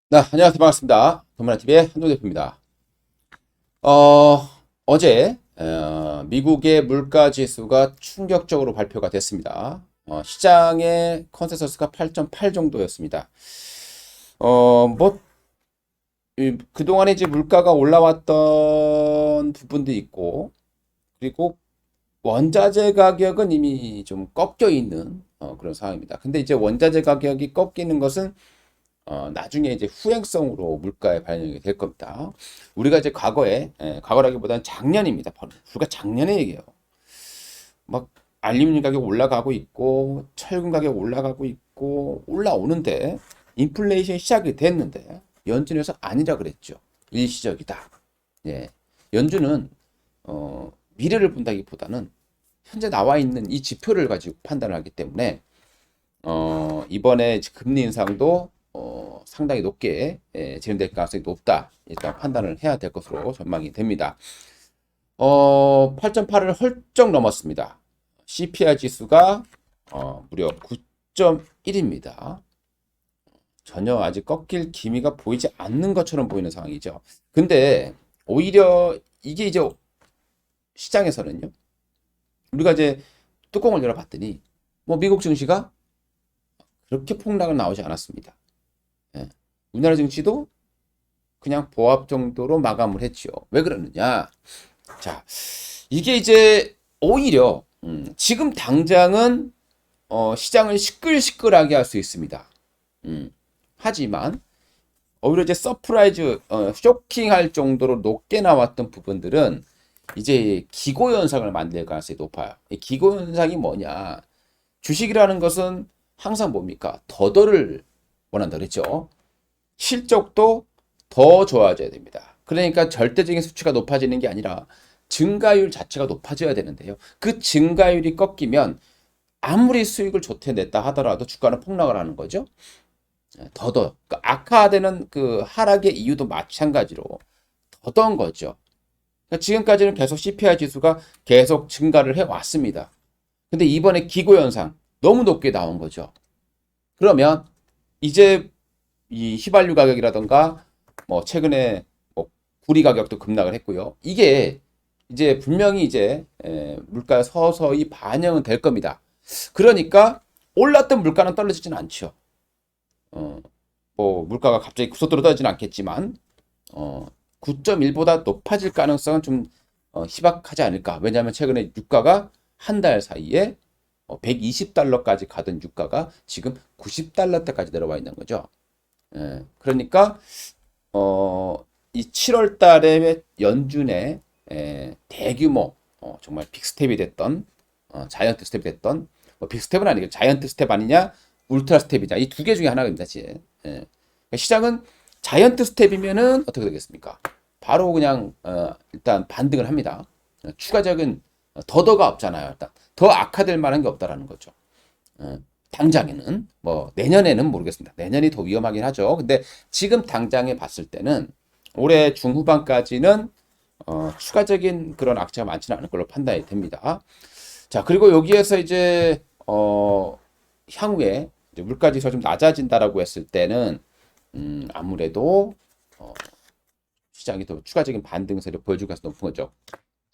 네, 안녕하세요. 반갑습니다. 돈문화TV의 한동 대표입니다. 어, 어제 미국의 물가 지수가 충격적으로 발표가 됐습니다. 시장의 컨센서스가 8.8 정도였습니다. 뭐 그동안에 이제 물가가 올라왔던 부분도 있고, 그리고 원자재 가격은 이미 좀 꺾여 있는 그런 상황입니다. 근데 이제 원자재 가격이 꺾이는 것은 나중에 이제 후행성으로 물가에 반영이 될 겁니다. 우리가 이제 과거라기보다는 작년입니다. 불과 작년의 얘기예요. 막 알루미늄 가격 올라가고 있고, 철근 가격 올라가고 있고, 올라오는데, 인플레이션이 시작이 됐는데, 연준에서 아니라 그랬죠. 일시적이다. 예. 연준은, 미래를 본다기보다는 현재 나와 있는 이 지표를 가지고 판단을 하기 때문에, 이번에 금리 인상도 상당히 높게 진행될 가능성이 높다. 일단 판단을 해야 될 것으로 전망이 됩니다. 8.8을 훌쩍 넘었습니다. CPI 지수가 무려 9.1입니다. 전혀 아직 꺾일 기미가 보이지 않는 것처럼 보이는 상황이죠. 근데 오히려 이게 이제 시장에서는요. 우리가 이제 뚜껑을 열어봤더니 뭐 미국 증시가 그렇게 폭락은 나오지 않았습니다. 예. 우리나라 증시도 그냥 보합 정도로 마감을 했죠. 왜 그러느냐? 자, 이게 이제 오히려 지금 당장은 시장을 시끌시끌하게 할 수 있습니다. 하지만 오히려 이제 서프라이즈, 쇼킹할 정도로 높게 나왔던 부분들은 이제 기고 현상을 만들 가능성이 높아요. 이 기고 현상이 뭐냐? 주식이라는 것은 항상 뭡니까? 더더를 원한다 그랬죠. 실적도 더 좋아져야 됩니다. 그러니까 절대적인 수치가 높아지는 게 아니라 증가율 자체가 높아져야 되는데요. 그 증가율이 꺾이면 아무리 수익을 좋게 냈다 하더라도 주가는 폭락을 하는 거죠. 그러니까 악화되는 그 하락의 이유도 마찬가지로 더더운 거죠. 그러니까 지금까지는 계속 CPI 지수가 계속 증가를 해 왔습니다. 근데 이번에 기고 현상 너무 높게 나온 거죠. 그러면 이제 이 휘발유 가격이라던가 뭐 최근에 뭐 구리 가격도 급락을 했고요. 이게 이제 분명히 이제 물가에 서서히 반영은 될 겁니다. 그러니까 올랐던 물가는 떨어지진 않죠. 어, 뭐 물가가 갑자기 급속도로 떨어지진 않겠지만 9.1보다 높아질 가능성은 좀 희박하지 않을까. 왜냐하면 최근에 유가가 한 달 사이에 120달러까지 가던 유가가 지금 90달러대까지 내려와 있는 거죠. 그러니까 이 7월 달에 연준의 대규모 정말 빅스텝이 됐던 자이언트 스텝이 됐던 뭐 빅스텝은 아니고 자이언트 스텝 아니냐 울트라 스텝이냐 이 두 개 중에 하나입니다. 그러니까 시장은 자이언트 스텝이면은 어떻게 되겠습니까? 바로 그냥 일단 반등을 합니다. 추가적인 더더가 없잖아요. 일단 더 악화될 만한 게 없다라는 거죠. 당장에는 뭐 내년에는 모르겠습니다. 내년이 더 위험하긴 하죠. 근데 지금 당장에 봤을 때는 올해 중후반까지는 추가적인 그런 악재가 많지는 않을 걸로 판단이 됩니다. 자, 그리고 여기에서 이제 향후에 이제 물가지수가 좀 낮아진다라고 했을 때는 아무래도 어, 시장이 더 추가적인 반등세를 보여줄 가능성이 높은 거죠.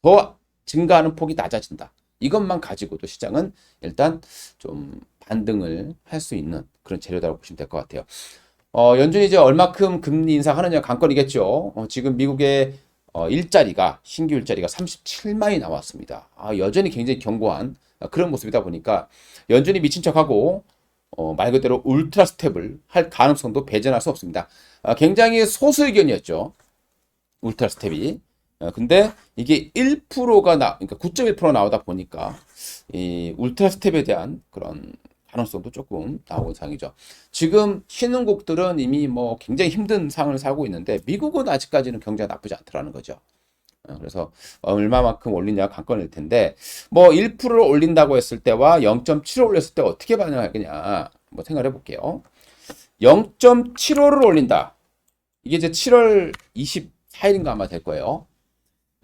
더 증가하는 폭이 낮아진다. 이것만 가지고도 시장은 일단 좀 반등을 할 수 있는 그런 재료다라고 보시면 될 것 같아요. 연준이 이제 얼마큼 금리 인상하느냐 관건이겠죠. 지금 미국의 일자리가 신규 일자리가 37만이 나왔습니다. 여전히 굉장히 견고한 그런 모습이다 보니까 연준이 미친 척하고 말 그대로 울트라 스텝을 할 가능성도 배제할 수 없습니다. 굉장히 소수 의견이었죠. 울트라 스텝이. 근데 이게 1%가 그러니까 9.1% 나오다 보니까 이 울트라 스텝에 대한 그런 가능성도 조금 나오는 상황이죠. 지금 신흥국들은 이미 뭐 굉장히 힘든 상황을 살고 있는데 미국은 아직까지는 경제가 나쁘지 않더라는 거죠. 그래서 얼마만큼 올리냐 관건일 텐데 뭐 1%를 올린다고 했을 때와 0.75를 올렸을 때 어떻게 반응할 거냐 한번 생각해 볼게요. 0.75를 올린다. 이게 이제 7월 24일인가 아마 될 거예요.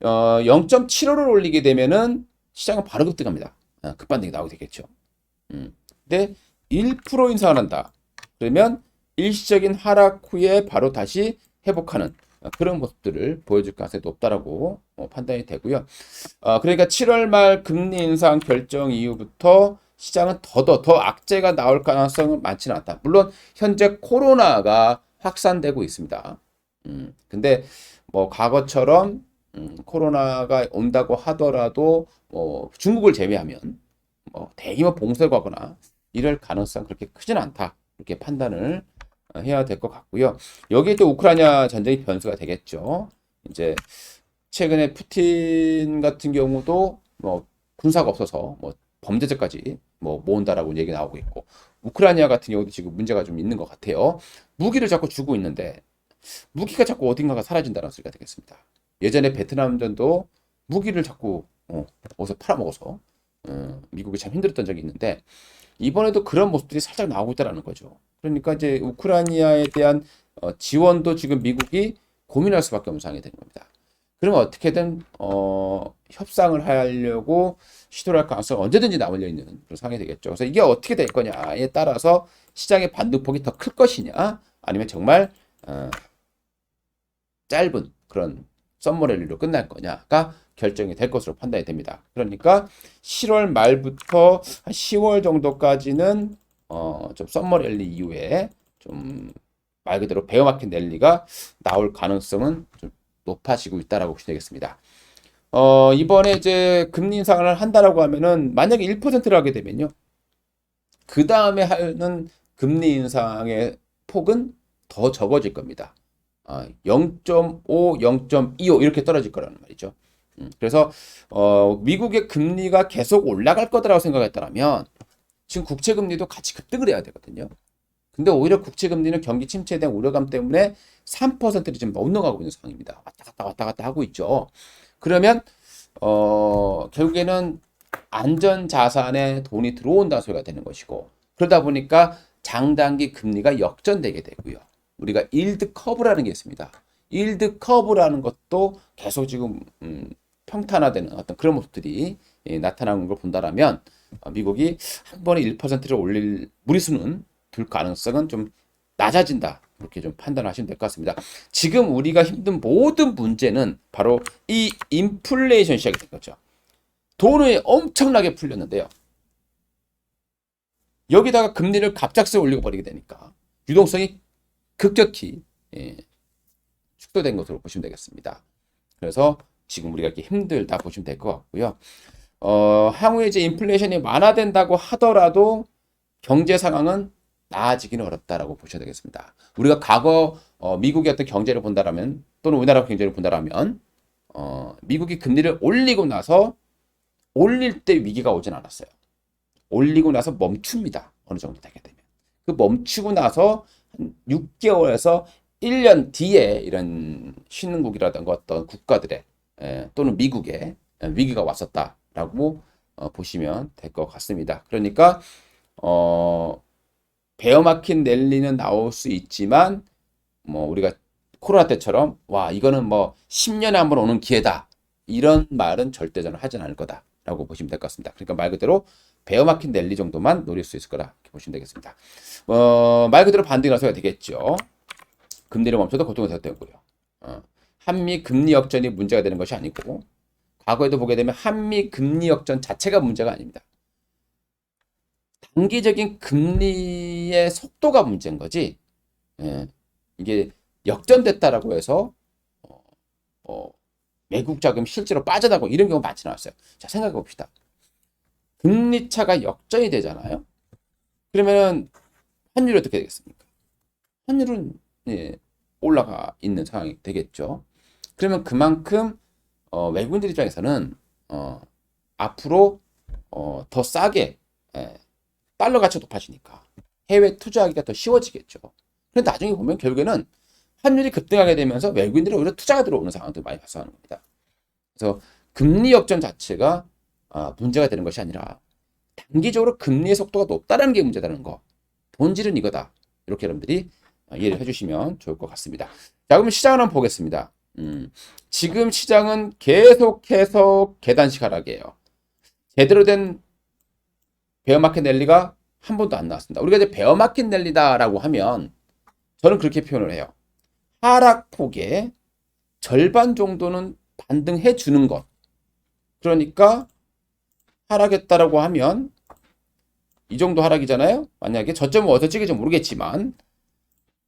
0.75를 올리게 되면은 시장은 바로 급등합니다. 급반등이 나오게 되겠죠. 근데 1% 인상을 한다. 그러면 일시적인 하락 후에 바로 다시 회복하는 그런 모습들을 보여줄 가능성이 높다라고 판단이 되고요. 그러니까 7월 말 금리 인상 결정 이후부터 시장은 더 악재가 나올 가능성은 많지는 않다. 물론 현재 코로나가 확산되고 있습니다. 근데 뭐 과거처럼 코로나가 온다고 하더라도 중국을 제외하면 대규모 봉쇄가 거나 이럴 가능성 그렇게 크지는 않다. 이렇게 판단을 해야 될 것 같고요. 여기에 또 우크라이나 전쟁이 변수가 되겠죠. 이제 최근에 푸틴 같은 경우도 뭐 군사가 없어서 뭐 범죄자까지 뭐 모은다라고 얘기 나오고 있고, 우크라이나 같은 경우도 지금 문제가 좀 있는 것 같아요. 무기를 자꾸 주고 있는데 무기가 자꾸 어딘가가 사라진다는 소리가 되겠습니다. 예전에 베트남전도 무기를 자꾸 어디서 팔아먹어서 미국이 참 힘들었던 적이 있는데, 이번에도 그런 모습들이 살짝 나오고 있다는 거죠. 그러니까 이제 우크라이나에 대한 지원도 지금 미국이 고민할 수밖에 없는 상황이 되는 겁니다. 그러면 어떻게든 협상을 하려고 시도를 할 가능성이 언제든지 나올려 있는 그런 상황이 되겠죠. 그래서 이게 어떻게 될 거냐에 따라서 시장의 반등폭이 더 클 것이냐, 아니면 정말 짧은 그런 썸머랠리로 끝날 거냐가 결정이 될 것으로 판단이 됩니다. 그러니까 7월 말부터 한 10월 정도까지는 좀 썸머랠리 이후에 좀 말 그대로 베어마켓 랠리가 나올 가능성은 좀 높아지고 있다라고 보시면 되겠습니다. 이번에 이제 금리 인상을 한다라고 하면은 만약에 1%를 하게 되면요, 그 다음에 하는 금리 인상의 폭은 더 적어질 겁니다. 0.5, 0.25 이렇게 떨어질 거라는 말이죠. 그래서 미국의 금리가 계속 올라갈 거다라고 생각했다면 지금 국채 금리도 같이 급등을 해야 되거든요. 근데 오히려 국채 금리는 경기 침체에 대한 우려감 때문에 3%를 지금 넘어가고 있는 상황입니다. 왔다 갔다 하고 있죠. 그러면 결국에는 안전 자산에 돈이 들어온다는 소리가 되는 것이고, 그러다 보니까 장단기 금리가 역전되게 되고요. 우리가 일드 커브라는 게 있습니다. 일드 커브라는 것도 계속 지금 평탄화되는 어떤 그런 모습들이 나타나는 걸 본다라면 미국이 한 번에 1%를 올릴 무리수는 둘 가능성은 좀 낮아진다. 이렇게 좀 판단하시면 될 것 같습니다. 지금 우리가 힘든 모든 문제는 바로 이 인플레이션 시작이 된 거죠. 돈이 엄청나게 풀렸는데요. 여기다가 금리를 갑작스레 올려버리게 되니까 유동성이 급격히 축소된 것으로 보시면 되겠습니다. 그래서 지금 우리가 이렇게 힘들다 보시면 될 것 같고요. 향후에 이제 인플레이션이 완화된다고 하더라도 경제 상황은 나아지기는 어렵다라고 보셔야 되겠습니다. 우리가 과거 미국의 어떤 경제를 본다라면, 또는 우리나라 경제를 본다라면 미국이 금리를 올리고 나서 올릴 때 위기가 오진 않았어요. 올리고 나서 멈춥니다. 어느 정도 되게 되면. 그 멈추고 나서 한 6개월에서 1년 뒤에 이런 신흥국이라든가 어떤 국가들의 또는 미국의 위기가 왔었다라고 보시면 될 것 같습니다. 그러니까 베어마켓 랠리는 나올 수 있지만 뭐 우리가 코로나 때처럼 와 이거는 뭐 10년에 한 번 오는 기회다, 이런 말은 절대 저는 하진 않을 거다라고 보시면 될 것 같습니다. 그러니까 말 그대로 베어마켓 랠리 정도만 노릴 수 있을 거라 이렇게 보시면 되겠습니다. 말 그대로 반등이 나서야 되겠죠. 금리를 멈춰도 고통이 되고요. 한미 금리 역전이 문제가 되는 것이 아니고, 과거에도 보게 되면 한미 금리 역전 자체가 문제가 아닙니다. 단기적인 금리의 속도가 문제인 거지, 이게 역전됐다라고 해서 외국 자금 실제로 빠져나가고 이런 경우 많지는 않았어요. 자, 생각해 봅시다. 금리 차가 역전이 되잖아요. 그러면 환율이 어떻게 되겠습니까? 환율은 올라가 있는 상황이 되겠죠. 그러면 그만큼 외국인들 입장에서는 앞으로 더 싸게 달러 가치가 높아지니까 해외 투자하기가 더 쉬워지겠죠. 그런데 나중에 보면 결국에는 환율이 급등하게 되면서 외국인들이 오히려 투자가 들어오는 상황도 많이 발생하는 겁니다. 그래서 금리 역전 자체가 문제가 되는 것이 아니라 단기적으로 금리의 속도가 높다는 게 문제다는 거, 본질은 이거다. 이렇게 여러분들이 이해를 해주시면 좋을 것 같습니다. 자, 그러면 시장을 한번 보겠습니다. 지금 시장은 계속해서 계단식 하락이에요. 제대로 된 베어마켓 랠리가 한 번도 안 나왔습니다. 우리가 이제 베어마켓 랠리다라고 하면 저는 그렇게 표현을 해요. 하락폭의 절반 정도는 반등해 주는 것. 그러니까 하락했다라고 하면 이 정도 하락이잖아요. 만약에 저점은 어디서 찍을지 모르겠지만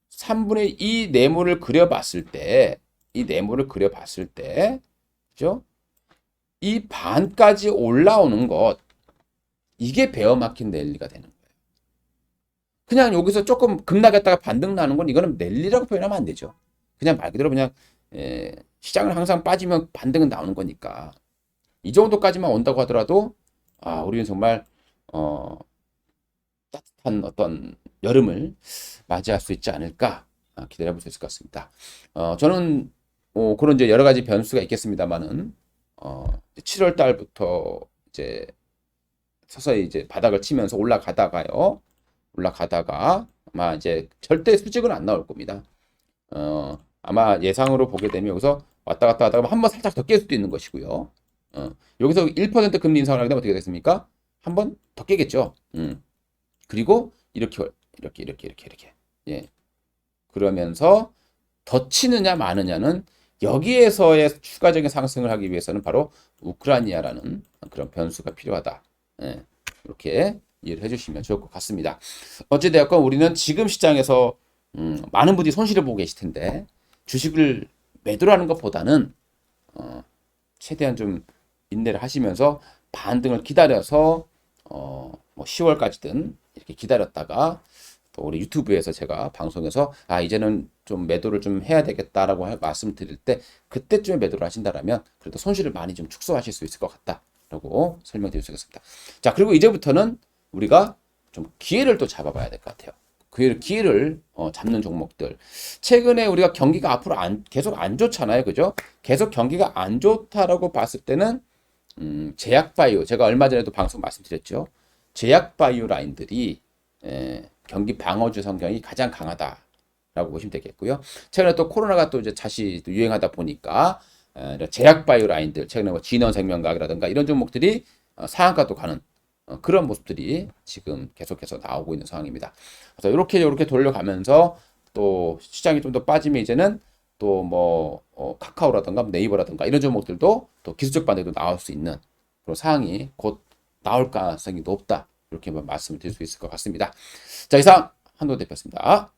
3분의 2 네모를 그려봤을 때, 이 네모를 그려봤을 때, 그죠? 이 반까지 올라오는 것, 이게 베어마켓 랠리가 되는 거예요. 그냥 여기서 조금 급락했다가 반등 나는 건 이거는 랠리라고 표현하면 안 되죠. 그냥 말 그대로 그냥 시장을 항상 빠지면 반등은 나오는 거니까 이 정도까지만 온다고 하더라도 우리는 정말 어, 따뜻한 어떤 여름을 맞이할 수 있지 않을까 기대해 볼 수 있을 것 같습니다. 저는 그런 이제 여러 가지 변수가 있겠습니다만은 7월 달부터 이제 서서히 이제 바닥을 치면서 올라가다가 아마 이제 절대 수직은 안 나올 겁니다. 아마 예상으로 보게 되면 여기서 왔다 갔다 하다가 한 번 살짝 더 깰 수도 있는 것이고요. 여기서 1% 금리 인상을 하게 되면 어떻게 되겠습니까? 한 번 더 깨겠죠. 그리고 이렇게 예. 그러면서 더 치느냐 마느냐는 여기에서의 추가적인 상승을 하기 위해서는 바로 우크라이나라는 그런 변수가 필요하다. 예. 이렇게 이해를 해주시면 좋을 것 같습니다. 어찌되었건 우리는 지금 시장에서 많은 분들이 손실을 보고 계실 텐데 주식을 매도하는 것보다는 최대한 좀 인내를 하시면서 반등을 기다려서 뭐 10월까지든 이렇게 기다렸다가 또 우리 유튜브에서 제가 방송에서 이제는 좀 매도를 좀 해야 되겠다라고 말씀드릴 때 그때쯤에 매도를 하신다라면 그래도 손실을 많이 좀 축소하실 수 있을 것 같다라고 설명드릴 수 있겠습니다. 자, 그리고 이제부터는 우리가 좀 기회를 또 잡아봐야 될 것 같아요. 기회를 잡는 종목들. 최근에 우리가 경기가 앞으로 계속 안 좋잖아요. 그죠? 계속 경기가 안 좋다라고 봤을 때는 제약바이오, 제가 얼마 전에도 방송 말씀드렸죠. 제약바이오 라인들이 경기 방어주 성향이 가장 강하다라고 보시면 되겠고요. 최근에 또 코로나가 또 이제 다시 유행하다 보니까 제약바이오 라인들, 최근에 뭐 진원생명과학이라든가 이런 종목들이 상한가도 가는 그런 모습들이 지금 계속해서 나오고 있는 상황입니다. 그래서 이렇게 돌려가면서 또 시장이 좀 더 빠지면 이제는 또 뭐 카카오라든가 네이버라든가 이런 종목들도 또 기술적 반등도 나올 수 있는 그런 상황이 곧 나올 가능성이 높다. 이렇게 말씀을 드릴 수 있을 것 같습니다. 자, 이상 한도 대표였습니다.